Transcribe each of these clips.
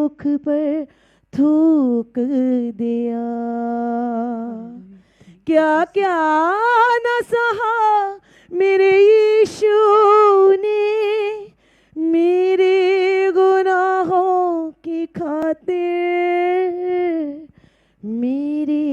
मुख पर थूक दिया। क्या क्या न सहा मेरे यीशु ने मेरे गुनाहों की खातिर, मेरे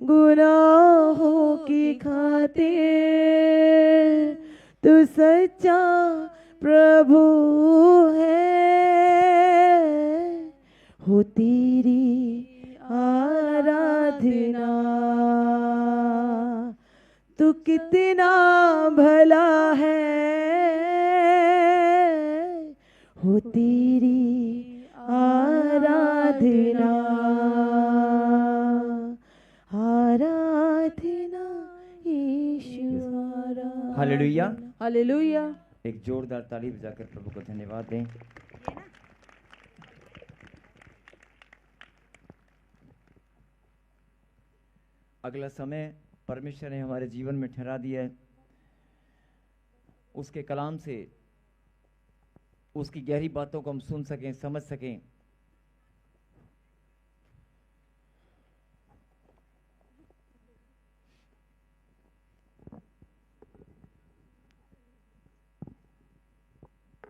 गुनाहों की खातिर। तू सच्चा प्रभु है, हो तेरी आराधना। तू कितना भला है, हो तेरी आराधना। आराधना यीशु, आराधना। हालेलुया। हालेलुया। एक जोरदार ताली बजाकर प्रभु को धन्यवाद दें। अगला समय परमेश्वर ने हमारे जीवन में ठहरा दिया है, उसके कलाम से उसकी गहरी बातों को हम सुन सकें, समझ सकें।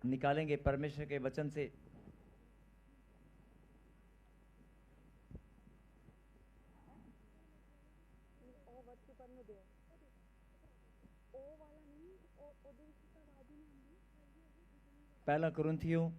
निकालेंगे परमेश्वर के वचन से पहला कुरिन्थियों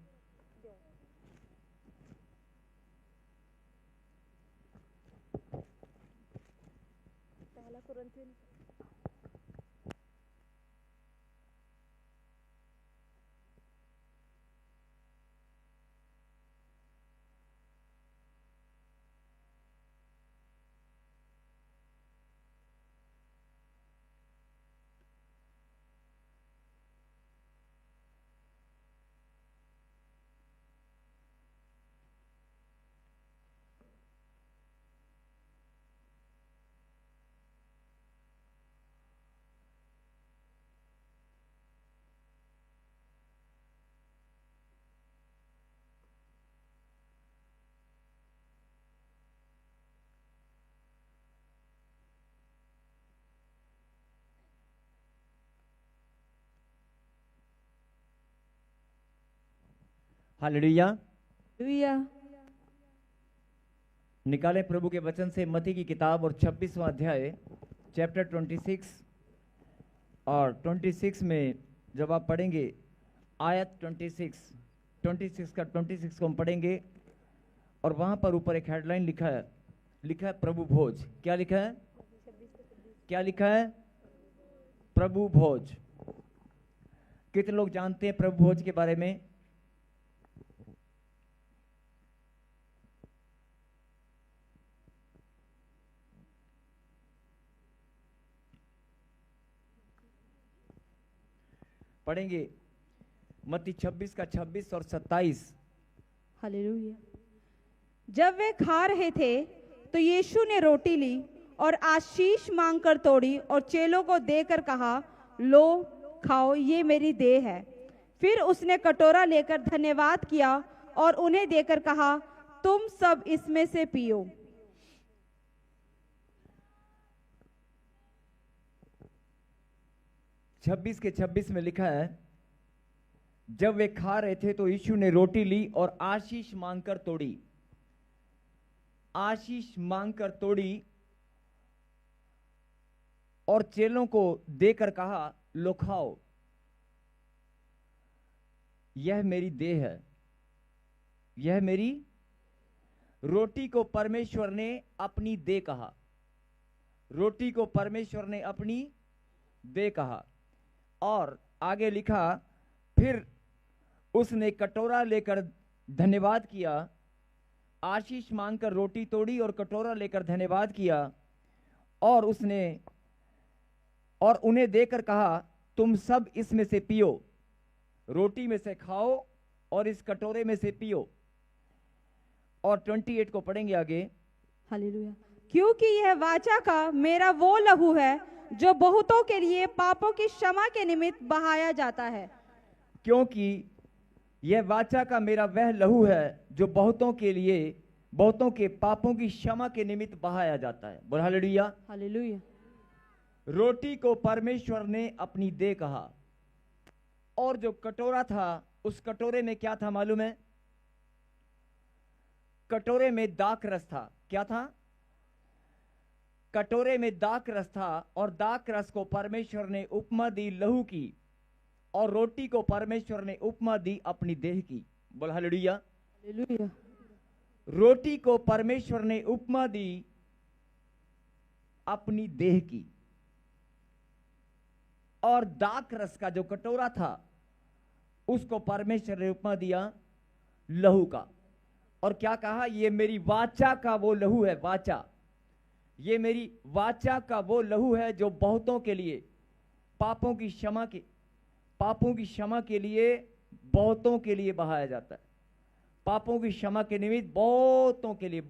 हालेलुया। हालेलुया। निकाले प्रभु के वचन से मत्ती की किताब और 26वां अध्याय चैप्टर 26 और 26 में जब आप पढ़ेंगे आयत 26 का 26 को हम पढ़ेंगे और वहां पर ऊपर एक हेडलाइन लिखा है प्रभु भोज। क्या लिखा है? क्या लिखा है? प्रभु भोज। कितने लोग जानते हैं प्रभु भोज के बारे में? पढ़ेंगे मत्ती 26 का 26 और 27। हालेलुया। जब वे खा रहे थे तो यीशु ने रोटी ली और आशीष मांगकर तोड़ी और चेलों को देकर कहा, लो खाओ, ये मेरी देह है। फिर उसने कटोरा लेकर धन्यवाद किया और उन्हें देकर कहा, तुम सब इसमें से पियो। छब्बीस के 26 में लिखा है, जब वे खा रहे थे तो यीशु ने रोटी ली और आशीष मांगकर तोड़ी। आशीष मांगकर तोड़ी और चेलों को देकर कहा, लो खाओ, यह मेरी देह है। यह मेरी रोटी को परमेश्वर ने अपनी देह कहा। रोटी को परमेश्वर ने अपनी देह कहा। और आगे लिखा, फिर उसने कटोरा लेकर धन्यवाद किया, आशीष मांगकर रोटी तोड़ी और कटोरा लेकर धन्यवाद किया और उन्हें देकर कहा, तुम सब इसमें से पियो, रोटी में से खाओ और इस कटोरे में से पियो। और 28 को पढ़ेंगे आगे। हालेलुया। क्योंकि यह वाचा का मेरा वो लहू है जो बहुतों के लिए पापों की क्षमा के निमित्त बहाया जाता है। क्योंकि यह वाचा का मेरा वह लहू है जो बहुतों के लिए, बहुतों के पापों की क्षमा के निमित्त बहाया जाता है। बोल हालेलुया। हालेलुया। रोटी को परमेश्वर ने अपनी देह कहा, और जो कटोरा था उस कटोरे में क्या था मालूम है? कटोरे में दाख रस था। क्या था? कटोरे में दाख रस था, और दाख रस को परमेश्वर ने उपमा दी लहू की, और रोटी को परमेश्वर ने उपमा दी अपनी देह की। बोल हालेलुया। हालेलुया। रोटी को परमेश्वर ने उपमा दी अपनी देह की, और दाख रस का जो कटोरा था उसको परमेश्वर ने उपमा दिया लहू का। और क्या कहा? ये मेरी वाचा का वो लहू है। वाचा, ये मेरी वाचा का वो लहू है जो बहुतों के लिए पापों की क्षमा के लिए बहुतों के लिए बहाया जाता है। पापों की क्षमा के निमित्त बहुतों के लिए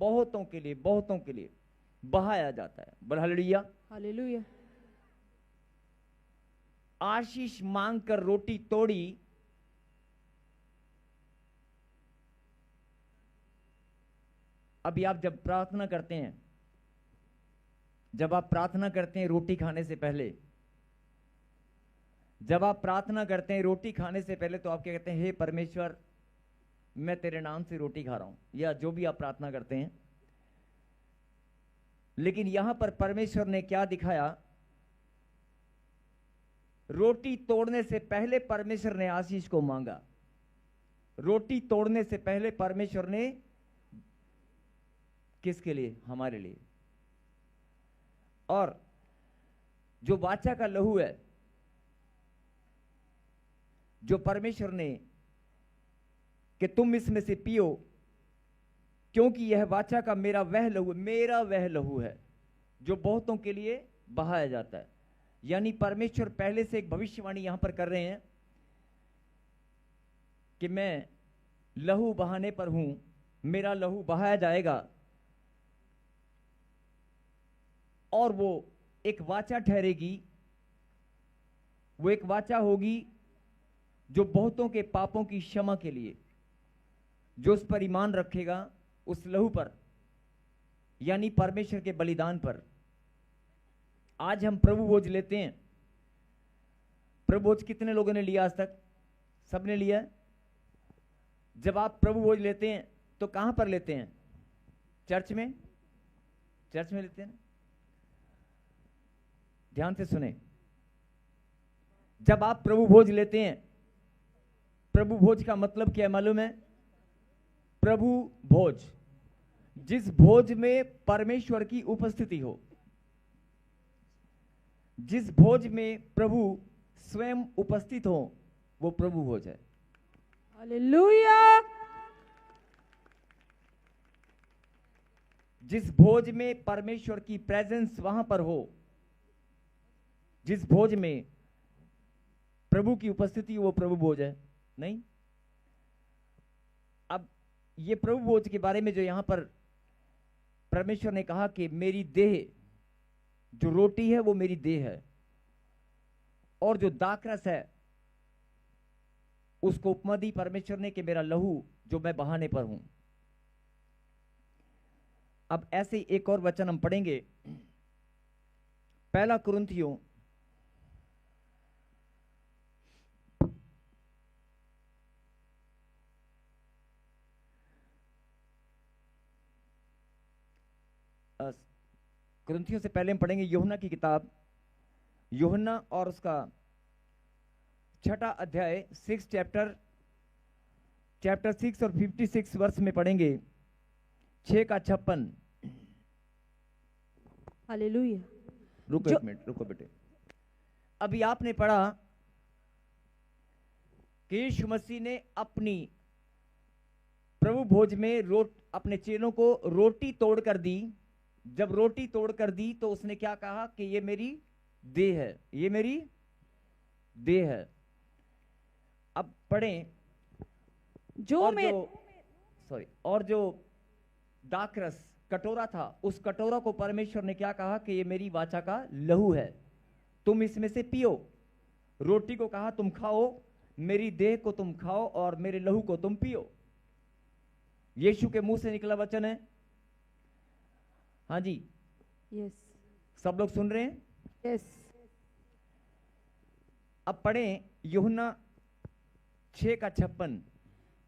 बहाया जाता है। बोल हालेलुया। हालेलुया। आशीष मांगकर रोटी तोड़ी, अभी आप जब प्रार्थना करते हैं, रोटी खाने से पहले, जब आप प्रार्थना करते हैं रोटी खाने से पहले, तो आप क्या कहते हैं? हे परमेश्वर, मैं तेरे नाम से रोटी खा रहा हूं, या जो भी आप प्रार्थना करते हैं। लेकिन यहां पर परमेश्वर ने क्या दिखाया? रोटी तोड़ने से पहले परमेश्वर ने आशीष को मांगा। रोटी तोड़ने से पहले परमेश्वर ने किसके लिए? हमारे लिए। और जो वाचा का लहू है, जो परमेश्वर ने कि तुम इसमें से पियो, क्योंकि यह वाचा का मेरा वह लहू है जो बहुतों के लिए बहाया जाता है। यानी परमेश्वर पहले से एक भविष्यवाणी यहां पर कर रहे हैं कि मैं लहू बहाने पर हूं, मेरा लहू बहाया जाएगा, और वो एक वाचा ठहरेगी। वो एक वाचा होगी जो बहुतों के पापों की क्षमा के लिए, जो उस पर ईमान रखेगा, उस लहू पर, यानी परमेश्वर के बलिदान पर। आज हम प्रभु भोज लेते हैं। प्रभु भोज कितने लोगों ने लिया आज तक? सबने लिया है। जब आप प्रभु भोज लेते हैं तो कहां पर लेते हैं? चर्च में लेते हैं। ध्यान से सुने, जब आप प्रभु भोज लेते हैं, प्रभु भोज का मतलब क्या है मालूम है? प्रभु भोज, जिस भोज में परमेश्वर की उपस्थिति हो, जिस भोज में प्रभु स्वयं उपस्थित हो, वो प्रभु भोज है। हालेलुया। जिस भोज में परमेश्वर की प्रेजेंस वहां पर हो, जिस भोज में प्रभु की उपस्थिति, वो प्रभु भोज है। नहीं, अब ये प्रभु भोज के बारे में जो यहां पर परमेश्वर ने कहा कि मेरी देह, जो रोटी है वो मेरी देह है, और जो दाखरस है उसको उपमा दी परमेश्वर ने कि मेरा लहू जो मैं बहाने पर हूं। अब ऐसे एक और वचन हम पढ़ेंगे, पहला कुरिन्थियों कुरिन्थियों से पहले हम पढ़ेंगे यूहन्ना की किताब, यूहन्ना और उसका 6 अध्याय, 6 चैप्टर 6 और 56 वर्ष में पढ़ेंगे, 6 का 56। हालेलुया। रुको एक मिनट, रुको बेटे। अभी आपने पढ़ा कि यीशु मसीह ने अपनी प्रभु भोज में अपने चेलों को रोटी तोड़कर दी। जब रोटी तोड़कर दी तो उसने क्या कहा कि ये मेरी देह है, ये मेरी देह है। अब पढ़ें, और जो दाखरस कटोरा था, उस कटोरा को परमेश्वर ने क्या कहा कि ये मेरी वाचा का लहू है, तुम इसमें से पियो। रोटी को कहा तुम खाओ, मेरी देह को तुम खाओ और मेरे लहू को तुम पियो। यीशु के मुंह से निकला वचन है। हाँ जी, यस सब लोग सुन रहे हैं? यस। अब पढ़ें यूहन्ना 6:56।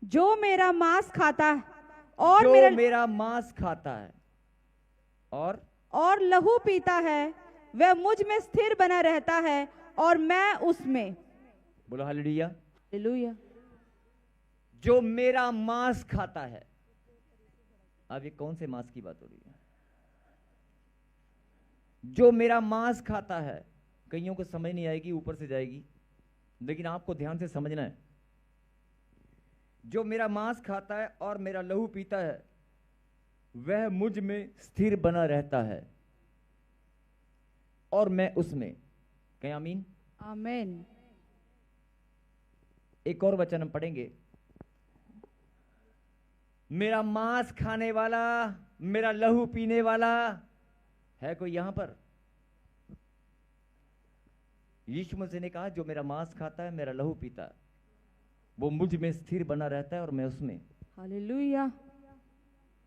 जो मेरा मांस खाता है और जो मेरा मांस खाता है और लहू पीता है, वह मुझ में स्थिर बना रहता है और मैं उसमें। बोलो हालेलुया। हालेलुया। जो मेरा मांस खाता है। अब ये कौन से मांस की बात हो रही है? जो मेरा मांस खाता है। कईयों को समझ नहीं आएगी, ऊपर से जाएगी, लेकिन आपको ध्यान से समझना है। जो मेरा मांस खाता है और मेरा लहू पीता है, वह मुझ में स्थिर बना रहता है और मैं उसमें। कहें आमीन। आमीन। एक और वचन हम पढ़ेंगे। मेरा मांस खाने वाला, मेरा लहू पीने वाला है कोई यहां पर? यीशु मसीह ने कहा, जो मेरा मांस खाता है, मेरा लहू पीता है, वो मुझ में स्थिर बना रहता है और मैं उसमें। हालेलुया।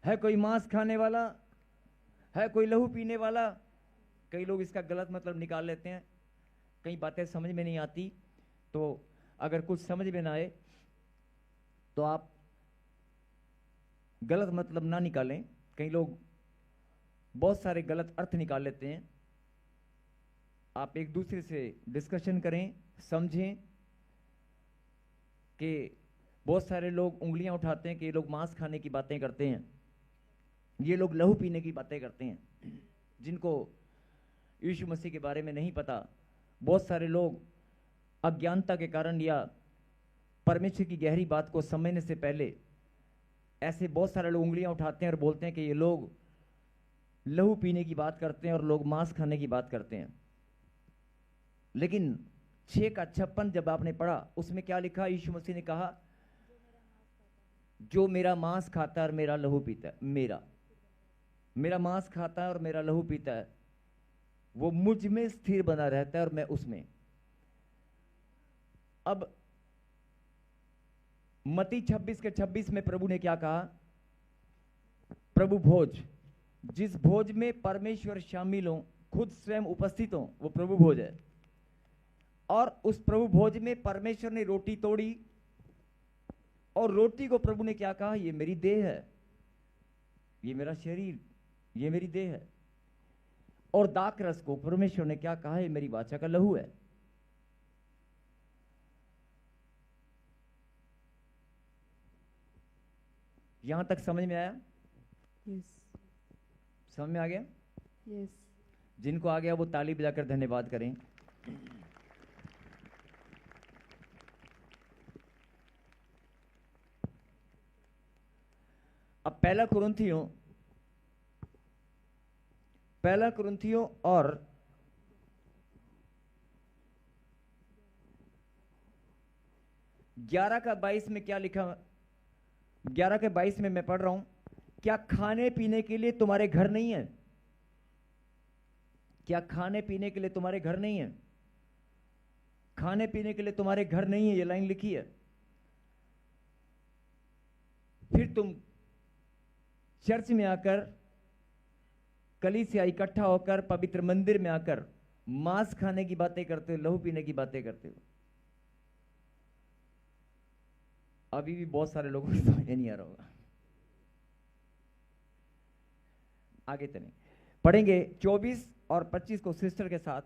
है कोई मांस खाने वाला? है कोई लहू पीने वाला? कई लोग इसका गलत मतलब निकाल लेते हैं, कई बातें समझ में नहीं आती। तो अगर कुछ समझ में ना आए तो आप गलत मतलब ना निकालें। कई लोग बहुत सारे गलत अर्थ निकाल लेते हैं। आप एक दूसरे से डिस्कशन करें, समझें कि बहुत सारे लोग उंगलियां उठाते हैं कि ये लोग मांस खाने की बातें करते हैं, ये लोग लहू पीने की बातें करते हैं, जिनको यीशु मसीह के बारे में नहीं पता। बहुत सारे लोग अज्ञानता के कारण या परमेश्वर की गहरी बात को समझने से पहले ऐसे बहुत सारे लोग उंगलियां उठाते हैं और बोलते हैं कि ये लोग लहू पीने की बात करते हैं और लोग मांस खाने की बात करते हैं। लेकिन 6:56 जब आपने पढ़ा, उसमें क्या लिखा? यीशु मसीह ने कहा, जो मेरा मांस खाता है और मेरा लहू पीता है, मेरा मांस खाता है और मेरा लहू पीता है, वो मुझ में स्थिर बना रहता है और मैं उसमें। अब मत्ती 26:26 में प्रभु ने क्या कहा? प्रभु भोज, जिस भोज में परमेश्वर शामिल हो, खुद स्वयं उपस्थित हो, वो प्रभु भोज है। और उस प्रभु भोज में परमेश्वर ने रोटी तोड़ी और रोटी को प्रभु ने क्या कहा? ये मेरी देह है, ये मेरा शरीर, ये मेरी देह है। और दाखरस को परमेश्वर ने क्या कहा? ये मेरी वाचा का लहू है। यहां तक समझ में आया? यस समझ में आ गया? यस। जिनको आ गया वो ताली बजाकर धन्यवाद करें। अब पहला कुरिन्थियों और 11:22 में क्या लिखा? 11:22 में मैं पढ़ रहा हूं, क्या खाने पीने के लिए तुम्हारे घर नहीं है? क्या खाने पीने के लिए तुम्हारे घर नहीं है? खाने पीने के लिए तुम्हारे घर नहीं है, ये लाइन लिखी है। फिर तुम चर्च में आकर, कलीसिया इकट्ठा होकर, पवित्र मंदिर में आकर मांस खाने की बातें करते हो, लहू पीने की बातें करते हो। अभी भी बहुत सारे लोगों को समझ नहीं आ रहा होगा। आगे चलें, पढ़ेंगे 24 और 25 को सिस्टर के साथ।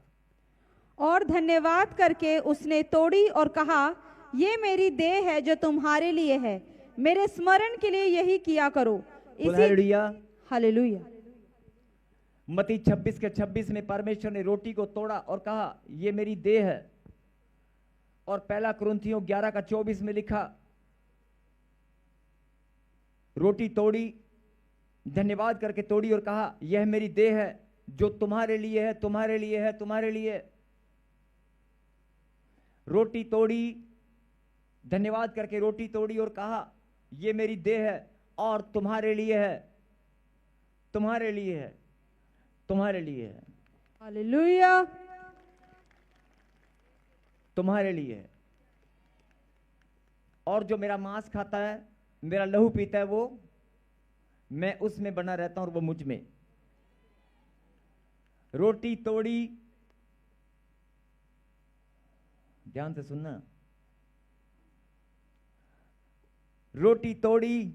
और धन्यवाद करके उसने तोड़ी और कहा, ये मेरी देह है जो तुम्हारे लिए है, मेरे स्मरण के लिए यही किया करो। हालेलुया। हालेलुया। मत्ती 26:26 में परमेश्वर ने रोटी को तोड़ा और कहा, ये मेरी देह है। और पहला कुरिन्थियों 11:24 में लिखा, रोटी तोड़ी, धन्यवाद करके तोड़ी और कहा, यह मेरी देह है जो तुम्हारे लिए है, तुम्हारे लिए है, तुम्हारे लिए। रोटी तोड़ी, धन्यवाद करके रोटी तोड़ी और कहा, यह मेरी देह है और तुम्हारे लिए है, तुम्हारे लिए है, तुम्हारे लिए है, हालेलुया। तुम्हारे लिए है। और जो मेरा मांस खाता है, मेरा लहू पीता है, वो मैं उसमें बना रहता हूं और वो मुझ में। रोटी तोड़ी, ध्यान से सुनना, रोटी तोड़ी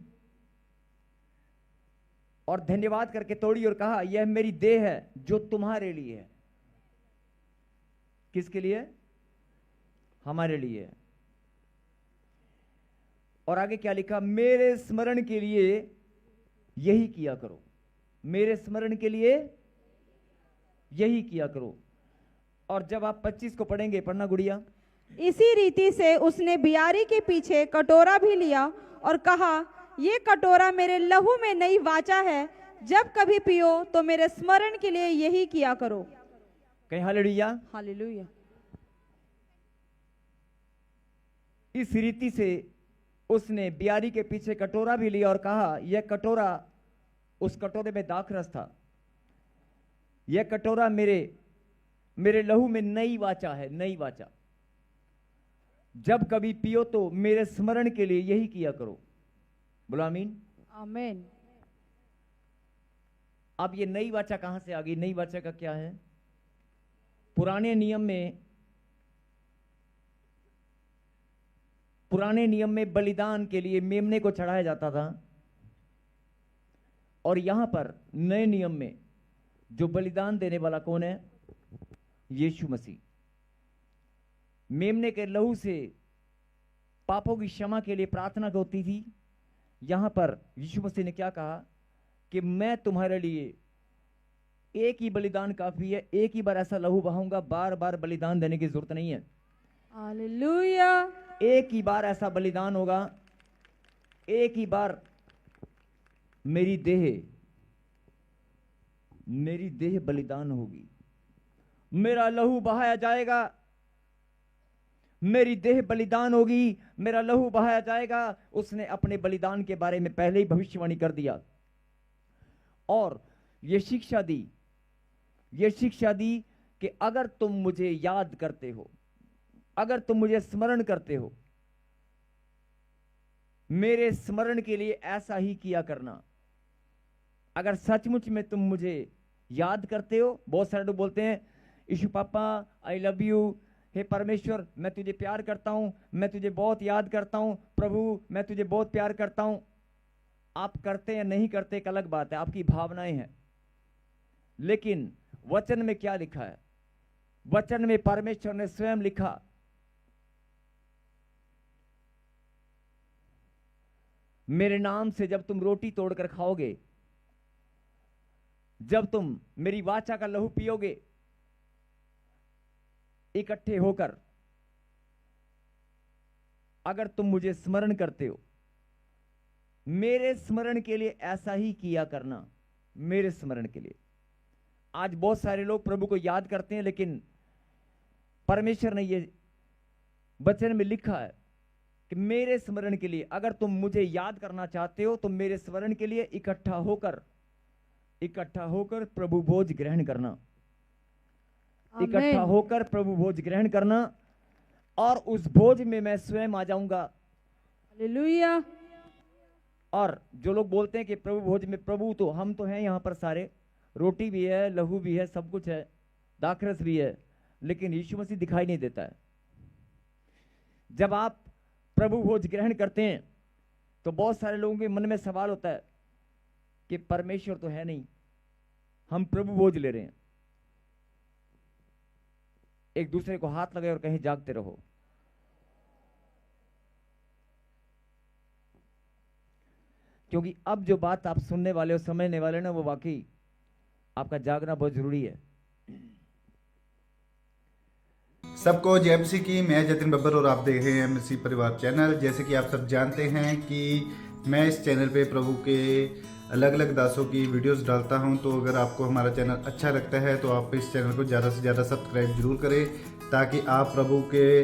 और धन्यवाद करके तोड़ी और कहा, यह मेरी देह है जो तुम्हारे लिए है। किसके लिए? हमारे लिए। और आगे क्या लिखा? मेरे स्मरण के लिए यही किया करो। मेरे स्मरण के लिए यही किया करो। और जब आप 25 को पढ़ेंगे, पढ़ना गुड़िया। इसी रीति से उसने बियारी के पीछे कटोरा भी लिया और कहा, ये कटोरा मेरे लहू में नई वाचा है, जब कभी पियो तो मेरे स्मरण के लिए यही किया करो। कहीं हालेलुया। हालेलुया। इस रीति से उसने बियारी के पीछे कटोरा भी लिया और कहा, यह कटोरा, उस कटोरे में दाखरस था, यह कटोरा मेरे लहू में नई वाचा है, नई वाचा। जब कभी पियो तो मेरे स्मरण के लिए यही किया करो। बोलो आमीन। आमीन। अब ये नई वाचा कहां से आ गई? नई वाचा का क्या है? पुराने नियम में बलिदान के लिए मेमने को चढ़ाया जाता था, और यहां पर नए नियम में जो बलिदान देने वाला कौन है? यीशु मसीह। मेमने के लहू से पापों की क्षमा के लिए प्रार्थना होती थी। यहां पर यीशु मसीह ने क्या कहा कि मैं तुम्हारे लिए एक ही बलिदान काफी है, एक ही बार ऐसा लहू बहाऊंगा, बार बार बलिदान देने की जरूरत नहीं है। हालेलुया। एक ही बार ऐसा बलिदान होगा, एक ही बार मेरी देह बलिदान होगी, मेरा लहू बहाया जाएगा, मेरी देह बलिदान होगी, मेरा लहू बहाया जाएगा। उसने अपने बलिदान के बारे में पहले ही भविष्यवाणी कर दिया और ये शिक्षा दी कि अगर तुम मुझे याद करते हो, अगर तुम मुझे स्मरण करते हो, मेरे स्मरण के लिए ऐसा ही किया करना। अगर सचमुच में तुम मुझे याद करते हो, बहुत सारे लोग बोलते हैं, यीशु पापा आई लव यू, हे परमेश्वर मैं तुझे प्यार करता हूं, मैं तुझे बहुत याद करता हूं, प्रभु मैं तुझे बहुत प्यार करता हूं। आप करते या नहीं करते एक अलग बात है, आपकी भावनाएं हैं, लेकिन वचन में क्या लिखा है? वचन में परमेश्वर ने स्वयं लिखा, मेरे नाम से जब तुम रोटी तोड़कर खाओगे, जब तुम मेरी वाचा का लहू पियोगे इकट्ठे होकर, अगर तुम मुझे स्मरण करते हो, मेरे स्मरण के लिए ऐसा ही किया करना, मेरे स्मरण के लिए। आज बहुत सारे लोग प्रभु को याद करते हैं, लेकिन परमेश्वर ने ये वचन में लिखा है कि मेरे स्मरण के लिए, अगर तुम मुझे याद करना चाहते हो तो मेरे स्मरण के लिए इकट्ठा होकर प्रभु भोज ग्रहण करना, इकट्ठा होकर प्रभु भोज ग्रहण करना, और उस भोज में मैं स्वयं आ जाऊंगा। हालेलुया। और जो लोग बोलते हैं कि प्रभु भोज में, प्रभु तो हम तो हैं यहां पर सारे, रोटी भी है, लहू भी है, सब कुछ है, दाखरस भी है, लेकिन यीशु मसीह दिखाई नहीं देता है। जब आप प्रभु भोज ग्रहण करते हैं तो बहुत सारे लोगों के मन में सवाल होता है कि परमेश्वर तो है नहीं, हम प्रभु भोज ले रहे हैं। एक दूसरे को हाथ लगाए और कहीं जागते रहो। क्योंकि अब जो बात आप सुनने वाले हो, समझने वाले ना, वो वाकई आपका जागना बहुत जरूरी है। सबको जय मसीह की। मैं जतिन बब्बर और आप देख रहे हैं एमसी परिवार चैनल। जैसे कि आप सब जानते हैं कि मैं इस चैनल पे प्रभु के अलग अलग दासों की वीडियोस डालता हूं, तो अगर आपको हमारा चैनल अच्छा लगता है तो आप इस चैनल को ज़्यादा से ज़्यादा सब्सक्राइब जरूर करें, ताकि आप प्रभु के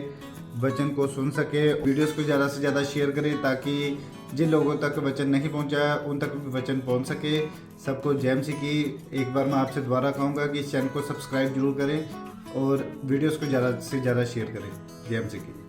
वचन को सुन सके। वीडियोस को ज़्यादा से ज़्यादा शेयर करें, ताकि जिन लोगों तक वचन नहीं पहुंचा उन तक भी वचन पहुंच सके। सबको जय मसीह की। एक बार मैं आपसे दोबारा कहूँगा कि इस चैनल को सब्सक्राइब जरूर करें और वीडियोस को ज़्यादा से ज़्यादा शेयर करें। जय मसीह की।